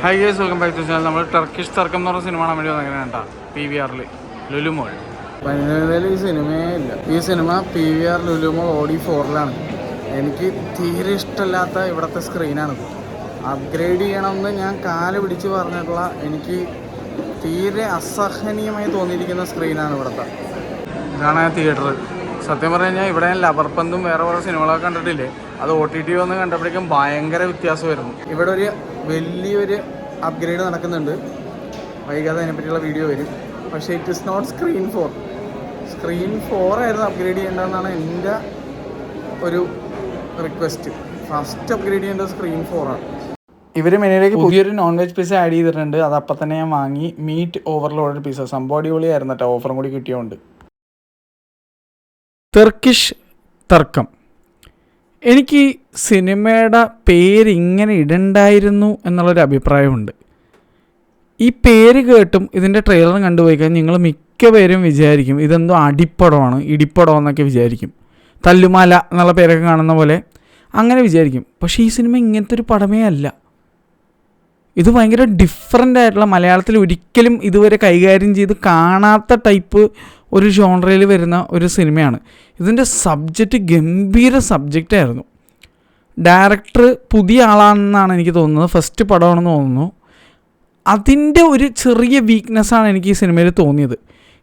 High guys, welcome back to channel. നമ്മൾ Turkish തർക്കം എന്ന് പറഞ്ഞ സിനിമ കാണാൻ വേണ്ടി വന്നങ്ങനെ കണ്ടാ PVR ലുലു മോൾ. പതിനേഴിൽ ഈ സിനിമയേ ഇല്ല. ഈ സിനിമ PVR ലുലു മോൾ OD4 എനിക്ക് തീരെ ഇഷ്ടമില്ലാത്ത ഇവിടുത്തെ സ്ക്രീനാണിത്. അപ്ഗ്രേഡ് ചെയ്യണമെന്ന് ഞാൻ കാല് പിടിച്ച് പറഞ്ഞിട്ടുള്ള എനിക്ക് തീരെ അസഹനീയമായി തോന്നിയിരിക്കുന്ന സ്ക്രീനാണ് ഇവിടുത്തെ. ഇതാണ് തിയേറ്റർ. സത്യം പറഞ്ഞു കഴിഞ്ഞാൽ ഇവിടെ ഞാൻ ലബർപന്തും വേറെ കുറേ സിനിമകളൊക്കെ കണ്ടിട്ടില്ലേ, അത് OTT വന്ന് കണ്ടപ്പോഴേക്കും ഭയങ്കര വ്യത്യാസമായിരുന്നു. ഇവിടെ ഒരു വലിയൊരു അപ്ഗ്രേഡ് നടക്കുന്നുണ്ട്, വൈകാതെ അതിനെപ്പറ്റിയുള്ള വീഡിയോ വരും. പക്ഷേ ഇറ്റ് ഇസ് നോട്ട് സ്ക്രീൻ 4 ആയിരുന്നു അപ്ഗ്രേഡ് ചെയ്യേണ്ടതെന്നാണ് എൻ്റെ ഒരു റിക്വസ്റ്റ്. ഫസ്റ്റ് അപ്ഗ്രേഡ് ചെയ്യേണ്ടത് സ്ക്രീൻ 4 ആണ്. ഇവർ മെനുവിലേക്ക് പുതിയൊരു നോൺ വെജ് പീസ് ആഡ് ചെയ്തിട്ടുണ്ട്. അത് അപ്പം തന്നെ ഞാൻ വാങ്ങി. മീറ്റ് ഓവർലോഡഡ് പീസ, സംഭവം അടിപൊളിയായിരുന്നു കേട്ടോ, ഓഫറും കൂടി കിട്ടിയോണ്ട്. ടർക്കിഷ് തർക്കം. എനിക്ക് സിനിമയുടെ പേര് ഇങ്ങനെ ഇടണ്ടായിരുന്നു എന്നുള്ളൊരു അഭിപ്രായമുണ്ട്. ഈ പേര് കേട്ടും ഇതിൻ്റെ ട്രെയിലർ കണ്ടുപോയി കഴിഞ്ഞാൽ നിങ്ങൾ മിക്ക പേരും വിചാരിക്കും ഇതെന്തോ അടിപ്പടമാണ്, ഇടിപ്പടം എന്നൊക്കെ വിചാരിക്കും. തല്ലുമാല എന്നുള്ള പേരൊക്കെ കാണുന്ന പോലെ അങ്ങനെ വിചാരിക്കും. പക്ഷേ ഈ സിനിമ ഇങ്ങനത്തെ ഒരു പടമേ അല്ല. ഇത് ഭയങ്കര ഡിഫറൻ്റ് ആയിട്ടുള്ള, മലയാളത്തിൽ ഒരിക്കലും ഇതുവരെ കൈകാര്യം ചെയ്ത് കാണാത്ത ടൈപ്പ് ഒരു ജോൺറയിൽ വരുന്ന ഒരു സിനിമയാണ്. ഇതിൻ്റെ സബ്ജക്റ്റ് ഗംഭീര സബ്ജക്റ്റായിരുന്നു. ഡയറക്ടർ പുതിയ ആളാണെന്നാണ് എനിക്ക് തോന്നുന്നത്, ഫസ്റ്റ് പടമാണെന്ന് തോന്നുന്നു. അതിൻ്റെ ഒരു ചെറിയ വീക്ക്നെസ്സാണ് എനിക്ക് ഈ സിനിമയിൽ തോന്നിയത്.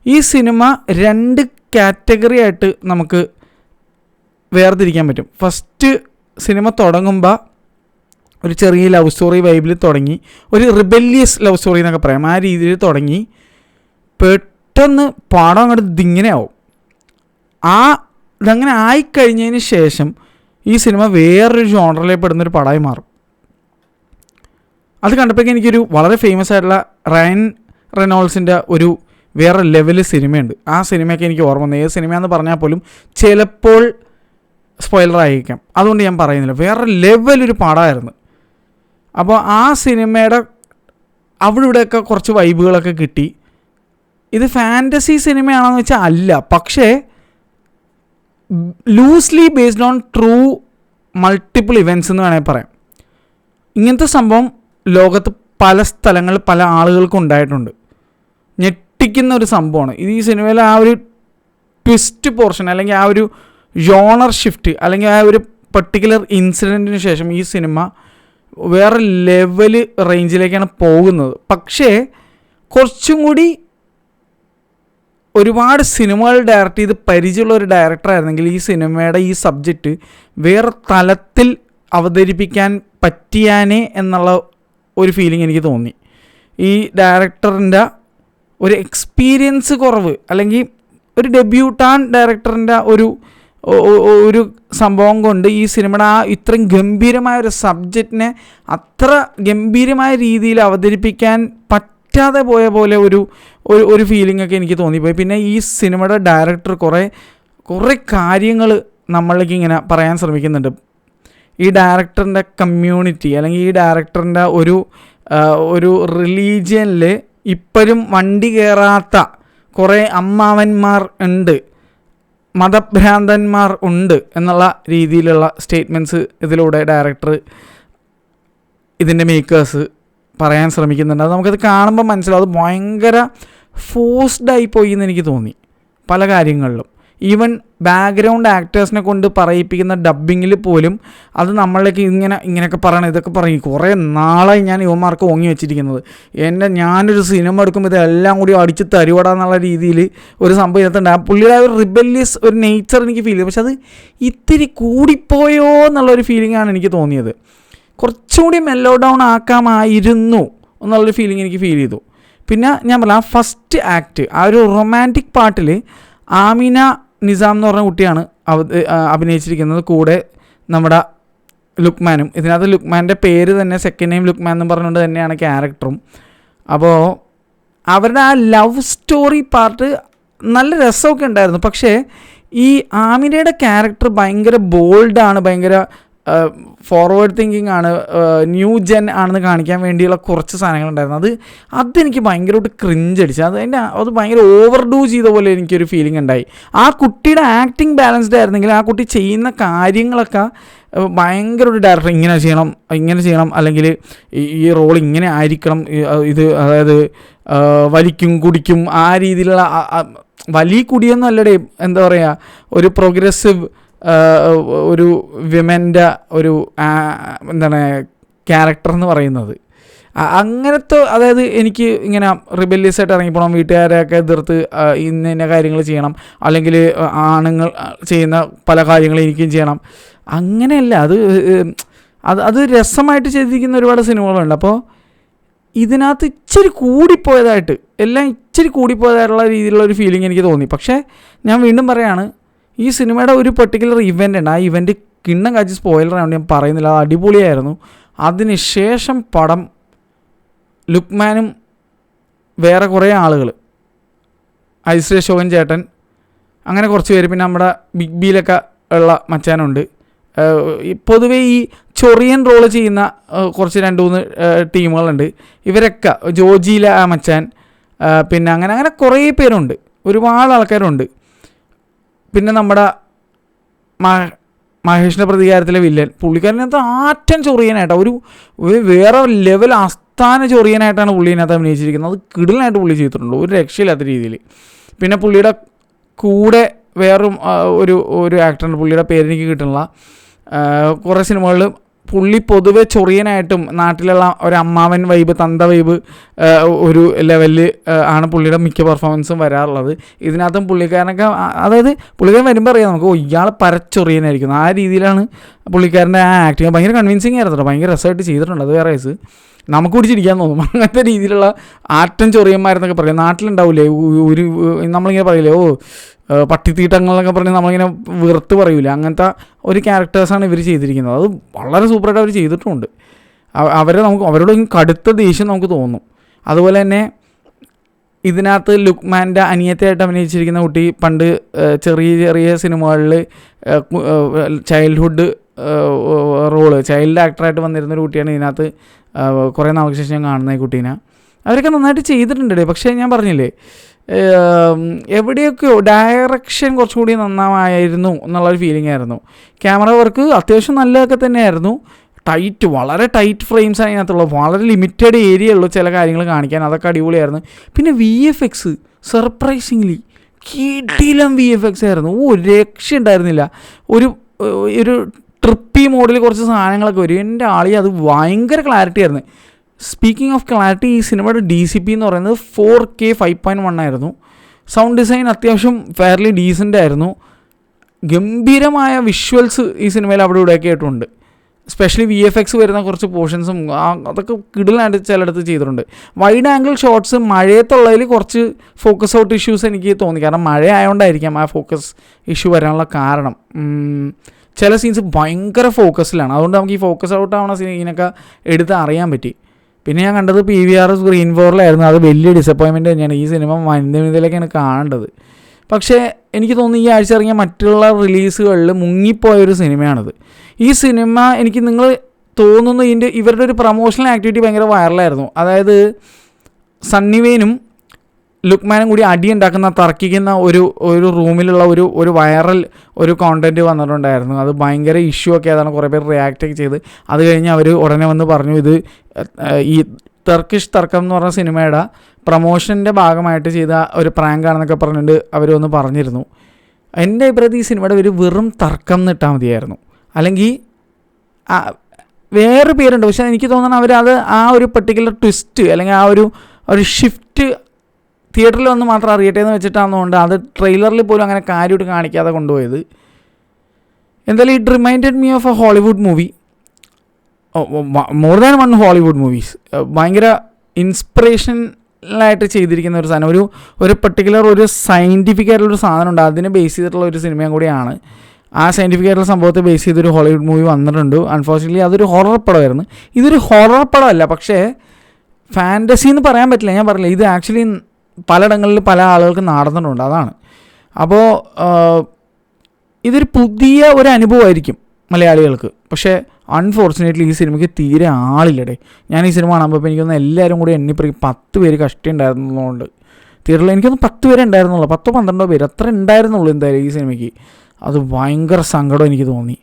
ഈ സിനിമ 2 കാറ്റഗറി ആയിട്ട് നമുക്ക് വേർതിരിക്കാൻ പറ്റും. ഫസ്റ്റ് സിനിമ തുടങ്ങുമ്പോൾ ഒരു ചെറിയ ലവ് സ്റ്റോറി വൈബിൽ തുടങ്ങി, ഒരു റിബല്ലിയസ് ലവ് സ്റ്റോറി എന്നൊക്കെ പറയാം, ആ രീതിയിൽ തുടങ്ങി പെട്ടെന്ന് പടം അങ്ങോട്ട് ഇതിങ്ങനെ ആവും. ഇതങ്ങനെ ആയിക്കഴിഞ്ഞതിന് ശേഷം ഈ സിനിമ വേറൊരു ജോണറിലേക്ക് പെടുന്നൊരു പടമായി മാറും. അത് കണ്ടപ്പോഴേക്കും എനിക്കൊരു വളരെ ഫേമസ് ആയിട്ടുള്ള റയൻ റെനോൾഡ്സിൻ്റെ ഒരു വേറെ ലെവൽ സിനിമയുണ്ട്. ആ സിനിമയൊക്കെ എനിക്ക് ഓർമ്മ വന്നു. ഏത് സിനിമയെന്ന് പറഞ്ഞാൽ പോലും ചിലപ്പോൾ സ്പോയിലർ ആയിരിക്കാം, അതുകൊണ്ട് ഞാൻ പറയുന്നില്ല. വേറെ ലെവലൊരു പടമായിരുന്നു. അപ്പോൾ ആ സിനിമയുടെ അവിടെ ഇവിടെയൊക്കെ കുറച്ച് വൈബുകളൊക്കെ കിട്ടി. ഇത് ഫാൻറ്റസി സിനിമയാണെന്ന് വെച്ചാൽ അല്ല, പക്ഷേ loosely based on true multiple events എന്ന് വേണമെങ്കിൽ പറയാം. ഇങ്ങനത്തെ സംഭവം ലോകത്ത് പല സ്ഥലങ്ങളിൽ പല ആളുകൾക്കും ഉണ്ടായിട്ടുണ്ട്. ഞെട്ടിക്കുന്ന ഒരു സംഭവമാണ് ഇത്. ഈ സിനിമയിലെ ആ ഒരു ട്വിസ്റ്റ് പോർഷൻ, അല്ലെങ്കിൽ ആ ഒരു ജോണർ ഷിഫ്റ്റ്, അല്ലെങ്കിൽ ആ ഒരു പർട്ടിക്കുലർ ഇൻസിഡൻറ്റിന് ശേഷം ഈ സിനിമ വേറെ ലെവല് റേഞ്ചിലേക്കാണ് പോകുന്നത്. പക്ഷേ കുറച്ചും കൂടി ഒരുപാട് സിനിമകൾ ഡയറക്റ്റ് ചെയ്ത് പരിചയമുള്ള ഒരു ഡയറക്ടറായിരുന്നെങ്കിൽ ഈ സിനിമയുടെ ഈ സബ്ജക്റ്റ് വേറെ തലത്തിൽ അവതരിപ്പിക്കാൻ പറ്റിയാനേ എന്നുള്ള ഒരു ഫീലിംഗ് എനിക്ക് തോന്നി. ഈ ഡയറക്ടറിൻ്റെ ഒരു എക്സ്പീരിയൻസ് കുറവ്, അല്ലെങ്കിൽ ഒരു ഡെബ്യൂട്ടാൻ ഡയറക്ടറിൻ്റെ ഒരു സംഭവം കൊണ്ട് ഈ സിനിമയുടെ ആ ഇത്രയും ഗംഭീരമായ ഒരു സബ്ജക്റ്റിനെ അത്ര ഗംഭീരമായ രീതിയിൽ അവതരിപ്പിക്കാൻ പറ്റാതെ പോയ പോലെ ഒരു ഫീലിംഗ് ഒക്കെ എനിക്ക് തോന്നിപ്പോയി. പിന്നെ ഈ സിനിമയുടെ ഡയറക്ടർ കുറേ കാര്യങ്ങൾ നമ്മളിലേക്ക് ഇങ്ങനെ പറയാൻ ശ്രമിക്കുന്നുണ്ട്. ഈ ഡയറക്ടറിൻ്റെ കമ്മ്യൂണിറ്റി, അല്ലെങ്കിൽ ഈ ഡയറക്ടറിൻ്റെ ഒരു റിലീജിയനിൽ ഇപ്പോഴും വണ്ടി കയറാത്ത കുറേ അമ്മാവന്മാർ ഉണ്ട്, മതഭ്രാന്തന്മാർ ഉണ്ട് എന്നുള്ള രീതിയിലുള്ള സ്റ്റേറ്റ്മെൻറ്റ്സ് ഇതിലൂടെ ഡയറക്ടർ, ഇതിൻ്റെ മേക്കേഴ്സ് പറയാൻ ശ്രമിക്കുന്നുണ്ട്. അത് നമുക്കത് കാണുമ്പോൾ മനസ്സിലാവും അത് ഭയങ്കര ഫോഴ്സ്ഡായി പോയി എന്ന് എനിക്ക് തോന്നി പല കാര്യങ്ങളിലും. ഈവൻ ബാക്ക്ഗ്രൗണ്ട് ആക്ടേഴ്സിനെ കൊണ്ട് പറയിപ്പിക്കുന്ന ഡബ്ബിങ്ങിൽ പോലും അത് നമ്മളിലേക്ക് ഇങ്ങനെയൊക്കെ പറയണം, ഇതൊക്കെ പറയും. കുറേ നാളായി ഞാൻ യുവമാർക്ക് ഓങ്ങി വെച്ചിരിക്കുന്നത്, ഞാനൊരു സിനിമ എടുക്കുമ്പോൾ ഇതെല്ലാം കൂടി അടിച്ച് തരുവടാന്നുള്ള രീതിയിൽ ഒരു സംഭവം ഇതിനകത്തുണ്ട്. ആ പുള്ളിയുടെ ഒരു റിബല്യസ് ഒരു നേച്ചർ എനിക്ക് ഫീൽ ചെയ്തു. പക്ഷെ അത് ഇത്തിരി കൂടിപ്പോയോ എന്നുള്ളൊരു ഫീലിംഗാണ് എനിക്ക് തോന്നിയത്. കുറച്ചുകൂടി മെല്ലോ ഡൗൺ ആക്കാമായിരുന്നു എന്നുള്ളൊരു ഫീലിംഗ് എനിക്ക് ഫീൽ ചെയ്തു. പിന്നെ ഞാൻ പറയാം, ആ ഫസ്റ്റ് ആക്ട്, ആ ഒരു റൊമാൻറ്റിക് പാർട്ടിൽ ആമിന നിസാം എന്ന് പറഞ്ഞ കുട്ടിയാണ് അഭിനയിച്ചിരിക്കുന്നത്. കൂടെ നമ്മുടെ ലുക്മാനും. ഇതിനകത്ത് ലുക്മാൻ്റെ പേര് തന്നെ സെക്കൻഡ് നെയിം ലുക്മാൻ എന്ന് പറഞ്ഞുകൊണ്ട് തന്നെയാണ് ക്യാരക്ടറും. അപ്പോൾ അവരുടെ ആ ലവ് സ്റ്റോറി പാർട്ട് നല്ല രസമൊക്കെ ഉണ്ടായിരുന്നു. പക്ഷേ ഈ ആമിനയുടെ ക്യാരക്ടർ ഭയങ്കര ബോൾഡാണ്, ഭയങ്കര ഫോർവേഡ് തിങ്കിങ് ആണ്, ന്യൂ ജെൻ ആണെന്ന് കാണിക്കാൻ വേണ്ടിയുള്ള കുറച്ച് സാധനങ്ങളുണ്ടായിരുന്നു. അതെനിക്ക് ഭയങ്കരമായിട്ട് ക്രിഞ്ചടിച്ചു. അത് ഭയങ്കര ഓവർ ഡൂ ചെയ്ത പോലെ എനിക്കൊരു ഫീലിംഗ് ഉണ്ടായി. ആ കുട്ടിയുടെ ആക്ടിങ് ബാലൻസ്ഡ് ആയിരുന്നെങ്കിൽ ആ കുട്ടി ചെയ്യുന്ന കാര്യങ്ങളൊക്കെ ഭയങ്കര ഒരു ഡയറക്ടർ ഇങ്ങനെ ചെയ്യണം അല്ലെങ്കിൽ ഈ റോൾ ഇങ്ങനെ ആയിരിക്കണം, ഇത് അതായത് വലിക്കും കുടിക്കും ആ രീതിയിലുള്ള വലിയ കുടിയൊന്നും അല്ലടേ, എന്താ പറയുക, ഒരു പ്രോഗ്രസീവ് ഒരു വിമൻ്റെ ഒരു എന്താണ് ക്യാരക്ടർ എന്ന് പറയുന്നത്. അങ്ങനത്തെ, അതായത് എനിക്ക് ഇങ്ങനെ റിബല്യസ് ആയിട്ട് ഇറങ്ങിപ്പോണം, വീട്ടുകാരെയൊക്കെ എതിർത്ത് ഇന്ന കാര്യങ്ങൾ ചെയ്യണം, അല്ലെങ്കിൽ ആണുങ്ങൾ ചെയ്യുന്ന പല കാര്യങ്ങളും എനിക്കും ചെയ്യണം, അങ്ങനെയല്ല. അത് രസമായിട്ട് ചെയ്തിരിക്കുന്ന ഒരുപാട് സിനിമകളുണ്ട്. അപ്പോൾ ഇതിനകത്ത് ഇച്ചിരി കൂടിപ്പോയതായിട്ടുള്ള രീതിയിലുള്ള ഒരു ഫീലിംഗ് എനിക്ക് തോന്നി. പക്ഷേ ഞാൻ വീണ്ടും പറയാണ്, ഈ സിനിമയുടെ ഒരു പെർട്ടിക്കുലർ ഇവൻ്റ് ഉണ്ട്. ആ ഇവൻ്റ് കിണ്ണം കാച്ചി സ്പോയിലറാണ്, ഞാൻ പറയുന്നില്ല, അത് അടിപൊളിയായിരുന്നു. അതിന് ശേഷം പടം ലുക്മാനും വേറെ കുറേ ആളുകൾ, ഐശ്വര്യ ശോകൻ ചേട്ടൻ, അങ്ങനെ കുറച്ച് പേര്, പിന്നെ നമ്മുടെ ബിഗ് ബിയിലൊക്കെ ഉള്ള മച്ചാനുണ്ട്, പൊതുവേ ഈ ചൊറിയൻ റോള് ചെയ്യുന്ന കുറച്ച് 2-3 ടീമുകളുണ്ട്. ഇവരൊക്കെ ജോജിയില ആ മച്ചാൻ, പിന്നെ അങ്ങനെ കുറേ പേരുണ്ട്, ഒരുപാട് ആൾക്കാരുണ്ട്. പിന്നെ നമ്മുടെ മഹേഷിൻ്റെ പ്രതികാരത്തിലെ വില്ലൻ, പുള്ളിക്കാരനകത്ത് ആറ്റം ചൊറിയനായിട്ടാണ്, ഒരു വേറെ ലെവൽ ആസ്ഥാന ചൊറിയനായിട്ടാണ് പുള്ളിനകത്ത് അഭിനയിച്ചിരിക്കുന്നത്. അത് കിടിലനായിട്ട് പുള്ളി ചെയ്തിട്ടുണ്ട്, ഒരു രക്ഷയില്ലാത്ത രീതിയിൽ. പിന്നെ പുള്ളിയുടെ കൂടെ വേറും ഒരു ആക്ടറുണ്ട്, പുള്ളിയുടെ പേരെനിക്ക് കിട്ടുന്നില്ല. കുറേ സിനിമകളിൽ പുള്ളി പൊതുവെ ചൊറിയനായിട്ടും നാട്ടിലുള്ള ഒരു അമ്മാവൻ വൈബ്, തന്ത വൈബ് ഒരു ലെവലിൽ ആണ് പുള്ളിയുടെ മിക്ക പെർഫോമൻസും വരാറുള്ളത്. ഇതിനകത്തും പുള്ളിക്കാരനൊക്കെ, അതായത് പുള്ളിക്കാരൻ വരുമ്പോൾ അറിയാം നമുക്ക് ഇയാൾ പരച്ചൊറിയനായിരിക്കും, ആ രീതിയിലാണ് പുള്ളിക്കാരൻ്റെ ആ ആക്ടിങ്. ഭയങ്കര കൺവിൻസിങ് ആയിരുന്നു, ഭയങ്കര രസമായിട്ട് ചെയ്തിട്ടുണ്ട്. അത് വേറെ കേസ്, നമുക്ക് പിടിച്ചിരിക്കാൻ തോന്നും. അങ്ങനത്തെ രീതിയിലുള്ള ആറ്റം ചൊറിയന്മാരെന്നൊക്കെ പറയാം. നാട്ടിലുണ്ടാവില്ലേ നമ്മളിങ്ങനെ പറയില്ലേ, പട്ടിത്തീട്ടങ്ങളെന്നൊക്കെ പറഞ്ഞ് നമ്മളിങ്ങനെ വെറുത്ത് പറയൂലേ, അങ്ങനത്തെ ഒരു ക്യാരക്ടേഴ്സാണ് ഇവർ ചെയ്തിരിക്കുന്നത്. അത് വളരെ സൂപ്പറായിട്ട് അവർ ചെയ്തിട്ടുമുണ്ട്. അവരോട് കടുത്ത ദേഷ്യം നമുക്ക് തോന്നും. അതുപോലെ തന്നെ ഇതിനകത്ത് ലുക്മാൻ്റെ അനിയത്തിയായിട്ട് അഭിനയിച്ചിരിക്കുന്ന കുട്ടി പണ്ട് ചെറിയ സിനിമകളിൽ ചൈൽഡ്ഹുഡ് ചൈൽഡ് ആക്ടറായിട്ട് വന്നിരുന്നൊരു കുട്ടിയാണ്. ഇതിനകത്ത് കുറേ നാൾക്ക് ശേഷം ഞാൻ കാണുന്ന ഈ കുട്ടീനെ. അവരൊക്കെ നന്നായിട്ട് ചെയ്തിട്ടുണ്ട്. പക്ഷേ ഞാൻ പറഞ്ഞില്ലേ, എവിടെയൊക്കെയോ ഡയറക്ഷൻ കുറച്ചുകൂടി നന്നായിരുന്നു എന്നുള്ളൊരു ഫീലിംഗ് ആയിരുന്നു. ക്യാമറ വർക്ക് അത്യാവശ്യം നല്ലതൊക്കെ തന്നെയായിരുന്നു. വളരെ ടൈറ്റ് ഫ്രെയിംസാണ് അതിനകത്തുള്ളത്, വളരെ ലിമിറ്റഡ് ഏരിയ ഉള്ളൂ ചില കാര്യങ്ങൾ കാണിക്കാൻ, അതൊക്കെ അടിപൊളിയായിരുന്നു. പിന്നെ VFX സർപ്രൈസിംഗ്ലി കിടിലം VFX ആയിരുന്നു, ഒരു രക്ഷ ഉണ്ടായിരുന്നില്ല. ഒരു ട്രിപ്പി മോഡിൽ കുറച്ച് സാധനങ്ങളൊക്കെ വരും, എൻ്റെ ആളി അത് ഭയങ്കര ക്ലാരിറ്റി ആയിരുന്നു. സ്പീക്കിംഗ് ഓഫ് ക്ലാരിറ്റി, ഈ സിനിമയുടെ DCP എന്ന് പറയുന്നത് 4K 5.1 ആയിരുന്നു. സൗണ്ട് ഡിസൈൻ അത്യാവശ്യം ഫെയർലി ഡീസൻ്റ് ആയിരുന്നു. ഗംഭീരമായ വിഷ്വൽസ് ഈ സിനിമയിൽ അവിടെ ഇവിടെയൊക്കെ ആയിട്ടുണ്ട്. സ്പെഷ്യലി VFX വരുന്ന കുറച്ച് പോർഷൻസും അതൊക്കെ കിടിലായിട്ട് ചിലയിടത്ത് ചെയ്തിട്ടുണ്ട്. വൈഡ് ആംഗിൾ ഷോട്ട്സ് മഴയത്തുള്ളതിൽ കുറച്ച് ഫോക്കസ് ഔട്ട് ഇഷ്യൂസ് എനിക്ക് തോന്നി. കാരണം മഴ ആയതുകൊണ്ടായിരിക്കാം ആ ഫോക്കസ് ഇഷ്യൂ വരാനുള്ള കാരണം. ചില സീൻസ് ഭയങ്കര ഫോക്കസിലാണ്, അതുകൊണ്ട് നമുക്ക് ഈ ഫോക്കസ് ഔട്ട് ആവുന്ന സീനൊക്കെ എടുത്ത് അറിയാൻ പറ്റി. പിന്നെ ഞാൻ കണ്ടത് PVR സ്ക്രീൻ 4-ലായിരുന്നു. അത് വലിയ ഡിസപ്പോയിൻമെൻറ്റ് തന്നെയാണ്. ഈ സിനിമ മന്ദമിതിലേക്കാണ് കാണേണ്ടത്. പക്ഷേ എനിക്ക് തോന്നുന്നു ഈ ആഴ്ച ഇറങ്ങിയ മറ്റുള്ള റിലീസുകളിൽ മുങ്ങിപ്പോയൊരു സിനിമയാണിത്. ഈ സിനിമ എനിക്ക് നിങ്ങൾ തോന്നുന്നു ഇവരുടെ ഒരു പ്രൊമോഷണൽ ആക്ടിവിറ്റി ഭയങ്കര വൈറലായിരുന്നു. അതായത് സണ്ണിവേനും ലുക്മാനും കൂടി അടി ഉണ്ടാക്കുന്ന തർക്കിക്കുന്ന ഒരു റൂമിലുള്ള ഒരു വൈറൽ ഒരു കോണ്ടൻറ്റ് വന്നിട്ടുണ്ടായിരുന്നു. അത് ഭയങ്കര ഇഷ്യൂ ഒക്കെ ആയതാണ്, കുറേ പേർ റിയാക്റ്റ് ഒക്കെ ചെയ്ത്. അത് കഴിഞ്ഞ് അവർ ഉടനെ വന്ന് പറഞ്ഞു ഇത് ഈ ടർക്കിഷ് തർക്കം എന്ന് പറഞ്ഞ സിനിമയുടെ പ്രൊമോഷൻ്റെ ഭാഗമായിട്ട് ചെയ്ത ഒരു പ്രാങ്കാണെന്നൊക്കെ പറഞ്ഞിട്ട് അവർ ഒന്ന് പറഞ്ഞിരുന്നു. എൻ്റെ അഭിപ്രായത്തിൽ ഈ സിനിമയുടെ ഒരു വെറും തർക്കം എന്നിട്ടാൽ മതിയായിരുന്നു. അല്ലെങ്കിൽ വേറെ പേരുണ്ട്, പക്ഷേ എനിക്ക് തോന്നുന്നു അവരത് ആ ഒരു പെർട്ടിക്കുലർ ട്വിസ്റ്റ് അല്ലെങ്കിൽ ആ ഒരു ഷിഫ്റ്റ് തിയേറ്ററിൽ വന്ന് മാത്രം അറിയട്ടെ എന്ന് വെച്ചിട്ടാണെന്നുകൊണ്ട് അത് ട്രെയിലറിൽ പോലും അങ്ങനെ കാര്യമായിട്ട് കാണിക്കാതെ കൊണ്ടുപോയത്. എന്തായാലും it reminded me of A Hollywood movie, more than one Hollywood movies. ഭയങ്കര ഇൻസ്പിറേഷനായിട്ട് ചെയ്തിരിക്കുന്ന ഒരു സാധനം, ഒരു പെർട്ടിക്കുലർ ഒരു സയൻറ്റിഫിക് ആയിട്ടുള്ളൊരു സാധനമുണ്ട്, അതിനെ ബേസ് ചെയ്തിട്ടുള്ള ഒരു സിനിമയും കൂടിയാണ്. ആ സയൻറ്റിഫിക് ആയിട്ടുള്ള സംഭവത്തെ ബേസ് ചെയ്തൊരു ഹോളിവുഡ് മൂവി വന്നിട്ടുണ്ട്. അൺഫോർച്യുനേറ്റ്ലി അതൊരു ഹൊറർ പടമായിരുന്നു. ഇതൊരു ഹൊറർ പടമല്ല, പക്ഷേ ഫാൻറ്റസി എന്ന് പറയാൻ പറ്റില്ല. ഞാൻ പറഞ്ഞില്ല, ഇത് ആക്ച്വലി പലയിടങ്ങളിൽ പല ആളുകൾക്ക് നടന്നിട്ടുണ്ട്, അതാണ്. അപ്പോൾ ഇതൊരു പുതിയ ഒരു അനുഭവമായിരിക്കും മലയാളികൾക്ക്. പക്ഷേ അൺഫോർച്ചുനേറ്റ്ലി ഈ സിനിമയ്ക്ക് തീരെ ആളില്ലടേ. ഞാൻ ഈ സിനിമ കാണുമ്പോൾ എനിക്കൊന്ന് എല്ലാവരും കൂടി എണ്ണിപ്പറയും 10 പേര് കഷ്ടി ഉണ്ടായിരുന്നതുകൊണ്ട് തിയേറ്ററിൽ എനിക്കൊന്ന് 10 പേരെ ഉണ്ടായിരുന്നുള്ളൂ, 10-12 പേര് അത്ര ഉണ്ടായിരുന്നുള്ളൂ എന്തായാലും ഈ സിനിമയ്ക്ക്. അത് ഭയങ്കര സങ്കടം എനിക്ക് തോന്നി.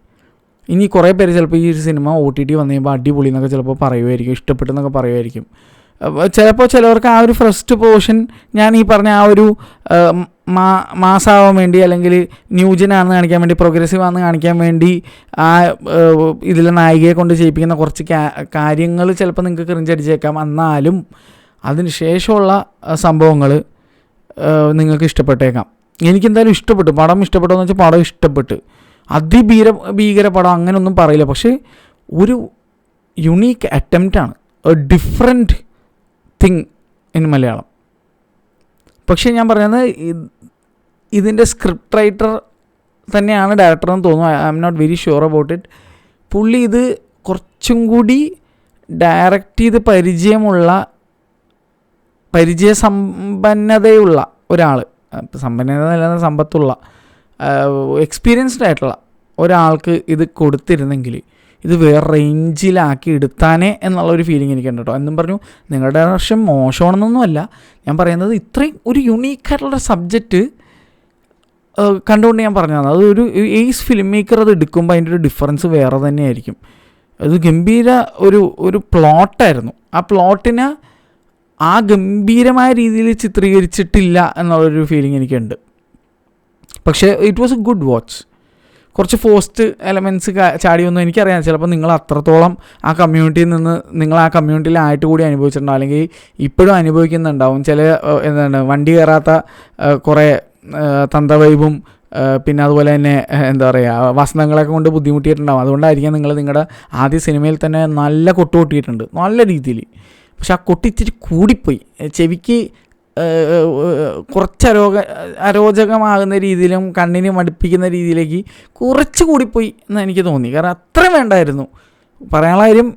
ഇനി കുറേ പേര് ചിലപ്പോൾ ഈ ഒരു സിനിമ OTT വന്നു കഴിയുമ്പോൾ അടിപൊളി എന്നൊക്കെ ചിലപ്പോൾ പറയുമായിരിക്കും, ഇഷ്ടപ്പെട്ടെന്നൊക്കെ പറയുമായിരിക്കും. ചിലപ്പോൾ ചിലവർക്ക് ആ ഒരു ഫസ്റ്റ് പോർഷൻ ഞാൻ ഈ പറഞ്ഞ ആ ഒരു മാസാവാൻ വേണ്ടി അല്ലെങ്കിൽ ന്യൂജനാണെന്ന് കാണിക്കാൻ വേണ്ടി, പ്രോഗ്രസീവ് ആണെന്ന് കാണിക്കാൻ വേണ്ടി ആ ഇതിലെ നായികയെ കൊണ്ട് ചെയ്യിപ്പിക്കുന്ന കുറച്ച് കാര്യങ്ങൾ ചിലപ്പോൾ നിങ്ങൾക്ക് ക്രിഞ്ചടിച്ചേക്കാം. എന്നാലും അതിന് ശേഷമുള്ള സംഭവങ്ങൾ നിങ്ങൾക്ക് ഇഷ്ടപ്പെട്ടേക്കാം. എനിക്കെന്തായാലും ഇഷ്ടപ്പെട്ടു. പടം ഇഷ്ടപ്പെട്ടു എന്ന് വെച്ചാൽ പടം ഇഷ്ടപ്പെട്ട്. ഭീകര പടം അങ്ങനെയൊന്നും പറയില്ല, പക്ഷേ ഒരു യുണീക്ക് അറ്റംപ്റ്റാണ്, ഡിഫറെൻറ്റ് തിങ് ഇൻ മലയാളം. പക്ഷേ ഞാൻ പറയുന്നത് ഇതിൻ്റെ സ്ക്രിപ്റ്റ് റൈറ്റർ തന്നെയാണ് ഡയറക്ടർ എന്ന് തോന്നുന്നു. I am not very sure about it. പുള്ളി ഇത് കുറച്ചും കൂടി ഡയറക്റ്റ് ചെയ്ത് പരിചയസമ്പന്നതയുള്ള ഒരാൾ, സമ്പന്നത അല്ലാതെ സമ്പത്തുള്ള എക്സ്പീരിയൻസ്ഡ് ആയിട്ടുള്ള ഒരാൾക്ക് ഇത് കൊടുത്തിരുന്നെങ്കിൽ ഇത് വേറെ റേഞ്ചിലാക്കി എടുത്താനേ എന്നുള്ളൊരു ഫീലിംഗ് എനിക്കുണ്ട് കേട്ടോ. എന്നും പറഞ്ഞു നിങ്ങളുടെ ഡയറക്ഷൻ മോശമാണെന്നൊന്നുമല്ല ഞാൻ പറയുന്നത്. ഇത്രയും ഒരു യുണീക്കായിട്ടുള്ള സബ്ജക്റ്റ് കണ്ടുകൊണ്ട് ഞാൻ പറഞ്ഞതാണ്. അത് ഒരു ഏസ് ഫിലിം മേക്കർ അത് എടുക്കുമ്പോൾ അതിൻ്റെ ഒരു ഡിഫറൻസ് വേറെ തന്നെയായിരിക്കും. അത് ഗംഭീര ഒരു പ്ലോട്ടായിരുന്നു. ആ പ്ലോട്ടിനെ ആ ഗംഭീരമായ രീതിയിൽ ചിത്രീകരിച്ചിട്ടില്ല എന്നുള്ളൊരു ഫീലിംഗ് എനിക്കുണ്ട്. പക്ഷേ it was a good watch. കുറച്ച് ഫോസ്റ്റ് എലമെൻറ്റ്സ് ചാടിയൊന്നും എനിക്കറിയാം. ചിലപ്പോൾ നിങ്ങൾ അത്രത്തോളം ആ കമ്മ്യൂണിറ്റിയിൽ നിന്ന് നിങ്ങൾ ആ കമ്മ്യൂണിറ്റിയിലായിട്ട് കൂടി അനുഭവിച്ചിട്ടുണ്ടാവും, അല്ലെങ്കിൽ ഇപ്പോഴും അനുഭവിക്കുന്നുണ്ടാവും. ചില എന്താണ് വണ്ടി കയറാത്ത കുറേ തന്തവൈബും പിന്നെ അതുപോലെ തന്നെ എന്താ പറയുക വസ്ത്രങ്ങളൊക്കെ കൊണ്ട് ബുദ്ധിമുട്ടിയിട്ടുണ്ടാവും. അതുകൊണ്ടായിരിക്കാം നിങ്ങളുടെ ആദ്യ സിനിമയിൽ തന്നെ നല്ല കൊട്ടുകൊട്ടിയിട്ടുണ്ട് നല്ല രീതിയിൽ. പക്ഷെ ആ കൊട്ടിച്ചിട്ട് കൂടിപ്പോയി, ചെവിക്ക് കുറച്ച് അരോചകമാകുന്ന രീതിയിലും കണ്ണിന് മടുപ്പിക്കുന്ന രീതിയിലേക്ക് കുറച്ച് കൂടിപ്പോയി എന്ന് എനിക്ക് തോന്നി. കാരണം അത്രയും വേണ്ടായിരുന്നു. പറയാനുള്ള കാര്യം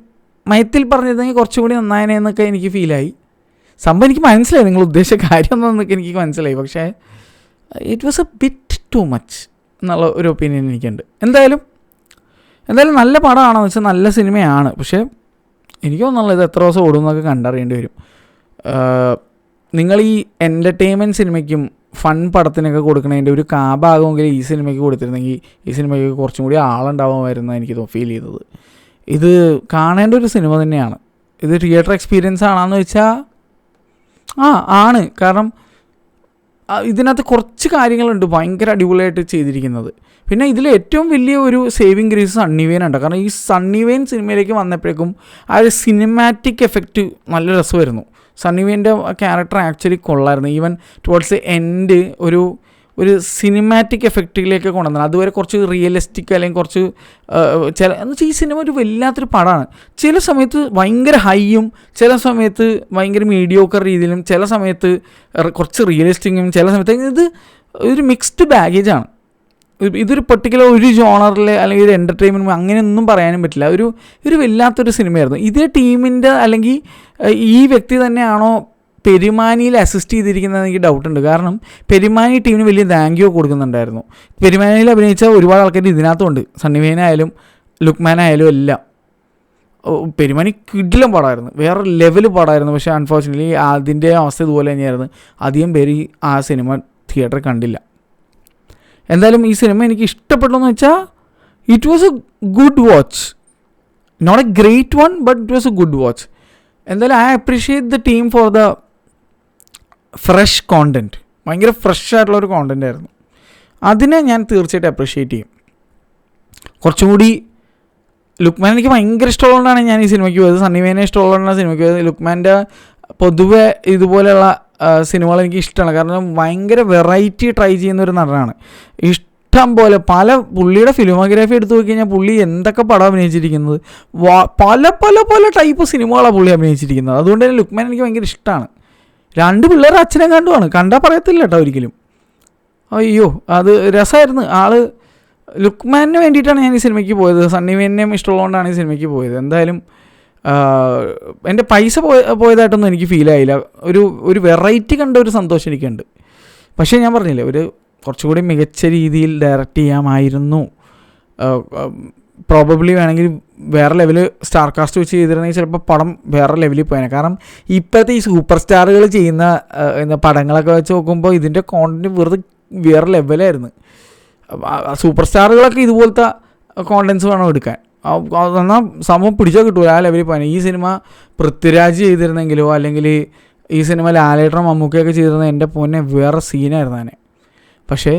മയത്തിൽ പറഞ്ഞിരുന്നെങ്കിൽ കുറച്ചും കൂടി നന്നായനെ എന്നൊക്കെ എനിക്ക് ഫീലായി. സംഭവം എനിക്ക് മനസ്സിലായി, നിങ്ങൾ ഉദ്ദേശിച്ച കാര്യം എന്നൊക്കെ എനിക്ക് മനസ്സിലായി. പക്ഷേ it was A bit too much എന്നുള്ള ഒരു ഒപ്പീനിയൻ എനിക്കുണ്ട്. എന്തായാലും നല്ല പടമാണെന്ന് വെച്ചാൽ നല്ല സിനിമയാണ്. പക്ഷേ എനിക്ക് തോന്നുന്നില്ല ഇത് എത്ര ദിവസം ഓടും എന്നൊക്കെ കണ്ടറിയേണ്ടി വരും. നിങ്ങൾ ഈ എൻ്റർടൈൻമെൻറ്റ് സിനിമയ്ക്കും ഫൺ പടത്തിനൊക്കെ കൊടുക്കണതിൻ്റെ ഒരു കാഭാഗമെങ്കിലും ഈ സിനിമയ്ക്ക് കൊടുത്തിരുന്നെങ്കിൽ ഈ സിനിമയ്ക്ക് കുറച്ചും കൂടി ആളുണ്ടാവുമായിരുന്നു എനിക്ക് ഫീൽ ചെയ്തത്. ഇത് കാണേണ്ട ഒരു സിനിമ തന്നെയാണ്. ഇത് തിയേറ്റർ എക്സ്പീരിയൻസ് ആണെന്ന് വെച്ചാൽ ആണ്. കാരണം ഇതിനകത്ത് കുറച്ച് കാര്യങ്ങളുണ്ട് ഭയങ്കര അടിപൊളിയായിട്ട് ചെയ്തിരിക്കുന്നത്. പിന്നെ ഇതിൽ ഏറ്റവും വലിയ ഒരു സേവിങ് ഗ്രേസ് സണ്ണി വെയിൻ ഉണ്ട്. കാരണം ഈ സണ്ണി വെയിൻ സിനിമയിലേക്ക് വന്നപ്പോഴേക്കും ആ ഒരു സിനിമാറ്റിക് എഫക്റ്റ് നല്ല രസമായിരുന്നു. സണ്ണി വെയിൻ്റെ ക്യാരക്ടർ ആക്ച്വലി കൊള്ളായിരുന്നു. ഈവൻ ടുവേർഡ്സ് എൻഡ് ഒരു സിനിമാറ്റിക് എഫക്റ്റിലേക്ക് കൊണ്ടുവന്നത്. അതുവരെ കുറച്ച് റിയലിസ്റ്റിക് അല്ലെങ്കിൽ കുറച്ച് എന്ന് വെച്ചാൽ ഈ സിനിമ ഒരു വല്ലാത്തൊരു പടമാണ്. ചില സമയത്ത് ഭയങ്കര ഹൈയും ചില സമയത്ത് ഭയങ്കര മീഡിയോക്കർ രീതിയിലും ചില സമയത്ത് കുറച്ച് റിയലിസ്റ്റിക്കും ചില സമയത്ത് ഇത് ഒരു മിക്സ്ഡ് ബാഗേജാണ്. ഇതൊരു പെർട്ടിക്കുലർ ഒരു ജോണറിൽ അല്ലെങ്കിൽ ഒരു എൻ്റർടൈൻമെൻറ്റ് അങ്ങനെയൊന്നും പറയാനും പറ്റില്ല. ഒരു വല്ലാത്തൊരു സിനിമയായിരുന്നു. ഇതേ ടീമിൻ്റെ അല്ലെങ്കിൽ ഈ വ്യക്തി തന്നെയാണോ പെരുമാനിയിൽ അസിസ്റ്റ് ചെയ്തിരിക്കുന്നത് എനിക്ക് ഡൗട്ടുണ്ട്. കാരണം പെരുമാനി ടീമിന് വലിയ താങ്ക് യു കൊടുക്കുന്നുണ്ടായിരുന്നു. പെരുമാനിയിൽ അഭിനയിച്ച ഒരുപാട് ആൾക്കാർ ഇതിനകത്തുണ്ട്. സണ്ണി വെയിൻ ആയാലും ലുക്മാൻ ആയാലും എല്ലാം. പെരുമാനി കിടിലം പടമായിരുന്നു, വേറെ ലെവൽ പടമായിരുന്നു. പക്ഷേ അൺഫോർച്യുനേറ്റ്ലി അതിൻ്റെ അവസ്ഥ ഇതുപോലെ തന്നെയായിരുന്നു. അധികം പേര് ആ സിനിമ തിയേറ്ററിൽ കണ്ടില്ല. എന്തായാലും ഈ സിനിമ എനിക്ക് ഇഷ്ടപ്പെട്ടെന്ന് വെച്ചാൽ it was a good watch. Not a great one but it was a good watch. എന്തായാലും I appreciate the team for the fresh content. ഭയങ്കര ഫ്രഷ് ആയിട്ടുള്ളൊരു കോണ്ടൻ്റ് ആയിരുന്നു. അതിനെ ഞാൻ തീർച്ചയായിട്ടും അപ്രീഷിയേറ്റ് ചെയ്യും. കുറച്ചും കൂടി ലുക്മാൻ എനിക്ക് ഭയങ്കര ഇഷ്ടമുള്ളതുകൊണ്ടാണ് ഞാൻ ഈ സിനിമയ്ക്ക് പോയത്. സണ്ണി വെയിനെ ഇഷ്ടമുള്ളതുകൊണ്ടാണ് സിനിമയ്ക്ക് പോയത്. ലുക്മാൻ്റെ പൊതുവെ ഇതുപോലെയുള്ള സിനിമകൾ എനിക്ക് ഇഷ്ടമാണ്. കാരണം ഭയങ്കര വെറൈറ്റി ട്രൈ ചെയ്യുന്നൊരു നടനാണ്. ഇഷ്ടം പോലെ പുള്ളിയുടെ ഫിലിമോഗ്രാഫി എടുത്തു നോക്കി കഴിഞ്ഞാൽ പുള്ളി എന്തൊക്കെ പടം അഭിനയിച്ചിരിക്കുന്നത്, പല പല പല ടൈപ്പ് സിനിമകളാണ് പുള്ളി അഭിനയിച്ചിരിക്കുന്നത്. അതുകൊണ്ട് തന്നെ ലുക്മാൻ എനിക്ക് ഭയങ്കര ഇഷ്ടമാണ്. 2 പിള്ളേർ അച്ഛനെ കണ്ടുമാണ്, കണ്ടാൽ പറയത്തില്ല കേട്ടോ ഒരിക്കലും. അയ്യോ അത് രസമായിരുന്നു. ലുക്മാനിന് വേണ്ടിയിട്ടാണ് ഞാൻ ഈ സിനിമയ്ക്ക് പോയത്. സണ്ണി വെയിനെയും ഇഷ്ടമുള്ളതുകൊണ്ടാണ് ഈ സിനിമയ്ക്ക് പോയത്. എന്തായാലും എൻ്റെ പൈസ പോയതായിട്ടൊന്നും എനിക്ക് ഫീലായില്ല. ഒരു വെറൈറ്റി കണ്ട ഒരു സന്തോഷം എനിക്കുണ്ട്. പക്ഷേ ഞാൻ പറഞ്ഞില്ലേ, കുറച്ചുകൂടി മികച്ച രീതിയിൽ ഡയറക്റ്റ് ചെയ്യാമായിരുന്നു. പ്രോബബ്ലി വേണമെങ്കിൽ വേറെ ലെവൽ സ്റ്റാർ കാസ്റ്റ് വെച്ച് ചെയ്തിരുന്നെങ്കിൽ ചിലപ്പോൾ പടം വേറെ ലെവലിൽ പോയേനെ. കാരണം ഇപ്പോഴത്തെ ഈ സൂപ്പർ സ്റ്റാറുകൾ ചെയ്യുന്ന പടങ്ങളൊക്കെ വെച്ച് നോക്കുമ്പോൾ ഇതിൻ്റെ കോണ്ടൻറ്റ് വേറെ ലെവലായിരുന്നു. സൂപ്പർ സ്റ്റാറുകളൊക്കെ ഇതുപോലത്തെ കോണ്ടൻസ് വേണം എടുക്കാൻ. എന്നാൽ സംഭവം പിടിച്ചാൽ കിട്ടൂല, ആ ലെവലിൽ പോകാൻ. ഈ സിനിമ പൃഥ്വിരാജ് ചെയ്തിരുന്നെങ്കിലോ അല്ലെങ്കിൽ ഈ സിനിമ ലാലേട്ടനും മമ്മൂക്കയൊക്കെ ചെയ്തിരുന്ന എൻ്റെ പൊന്നെ വേറെ സീനായിരുന്നു തന്നെ. പക്ഷേ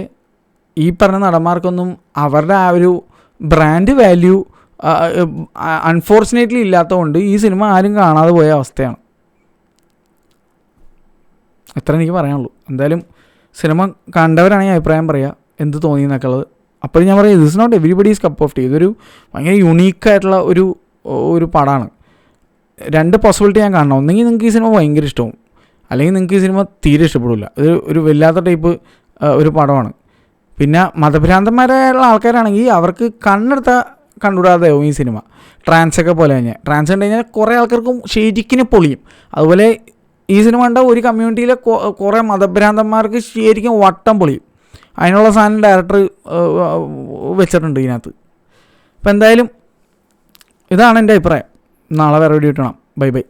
ഈ പറഞ്ഞ നടന്മാർക്കൊന്നും അവരുടെ ആ ഒരു ബ്രാൻഡ് വാല്യൂ അൺഫോർച്ചുനേറ്റ്ലി ഇല്ലാത്തതുകൊണ്ട് ഈ സിനിമ ആരും കാണാതെ പോയ അവസ്ഥയാണ്. എത്ര എനിക്ക് പറയാനുള്ളൂ. എന്തായാലും സിനിമ കണ്ടവരാണെങ്കിൽ അഭിപ്രായം പറയുക എന്ത് തോന്നി എന്നൊക്കെ ഉള്ളത്. അപ്പോൾ ഞാൻ പറയാം, this not everybody's cup of tea. ഇതൊരു ഭയങ്കര യുണീക്കായിട്ടുള്ള ഒരു പടമാണ്. 2 പോസിബിലിറ്റി ഞാൻ കാണണം. ഒന്നെങ്കിൽ നിങ്ങൾക്ക് ഈ സിനിമ ഭയങ്കര ഇഷ്ടവും, അല്ലെങ്കിൽ നിങ്ങൾക്ക് ഈ സിനിമ തീരെ ഇഷ്ടപ്പെടില്ല. ഇത് ഒരു വല്ലാത്ത ടൈപ്പ് ഒരു പടമാണ്. പിന്നെ മതഭ്രാന്തന്മാരായുള്ള ആൾക്കാരാണെങ്കിൽ അവർക്ക് കണ്ടുകൂടാതെയാവും ഈ സിനിമ. ട്രാൻസൊക്കെ പോലെ കഴിഞ്ഞാൽ ട്രാൻസ് കണ്ടു കഴിഞ്ഞാൽ കുറേ ആൾക്കാർക്കും ശരിക്കും പൊളിയും. അതുപോലെ ഈ സിനിമ കണ്ട ഒരു കമ്മ്യൂണിറ്റിയിലെ കുറേ മതഭ്രാന്തന്മാർക്ക് ശരിക്കും വട്ടം പൊളിയും. അതിനുള്ള സാധനം ഡയറക്ടർ വെച്ചിട്ടുണ്ട് ഇതിനകത്ത്. അപ്പോൾ എന്തായാലും ഇതാണ് എൻ്റെ അഭിപ്രായം. നാളെ വേറെ വീഡിയോ കിട്ടണം. Bye bye.